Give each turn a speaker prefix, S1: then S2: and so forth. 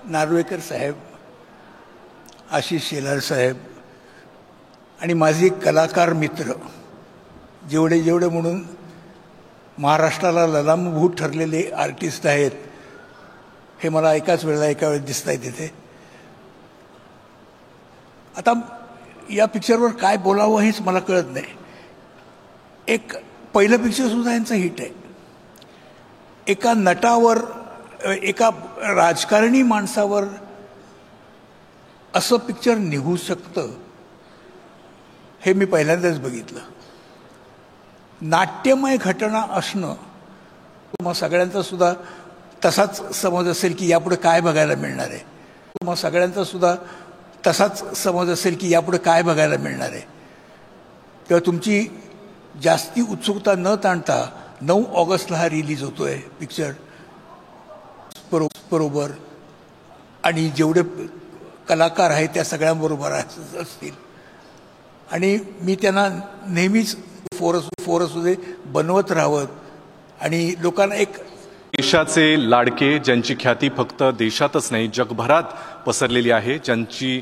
S1: नार्वेकर साहेब, आशिष शेलार साहेब आणि माझे कलाकार मित्र जेवढे जेवढे म्हणून महाराष्ट्राला ललामभूत ठरलेले आर्टिस्ट आहेत, हे मला एका वेळेस दिसत आहेत तिथे. आता या पिक्चरवर काय बोलावं हेच मला कळत नाही. एक पहिलं पिक्चर सुद्धा यांचं हिट आहे. एका नटावर, एका राजकारणी माणसावर असं पिक्चर निघू शकतं हे मी पहिल्यांदाच बघितलं. नाट्यमय घटना असणं मग सगळ्यांचा सुद्धा तसाच समज असेल की यापुढे काय बघायला मिळणार आहे. मग सगळ्यांचा सुद्धा तसाच समज असेल की यापुढे काय बघायला मिळणार आहे. तेव्हा तुमची जास्ती उत्सुकता न ताणता 9 ऑगस्टला हा रिलीज होतोय पिक्चर बरोबर, आणि जेवढे कलाकार आहेत त्या सगळ्यांबरोबर असतील. आणि मी त्यांना नेहमीच फोरसुदे बनवत राहावं आणि लोकांना एक
S2: देशाचे लाडके, ज्यांची ख्याती फक्त देशातच नाही जगभरात पसरलेली आहे, ज्यांची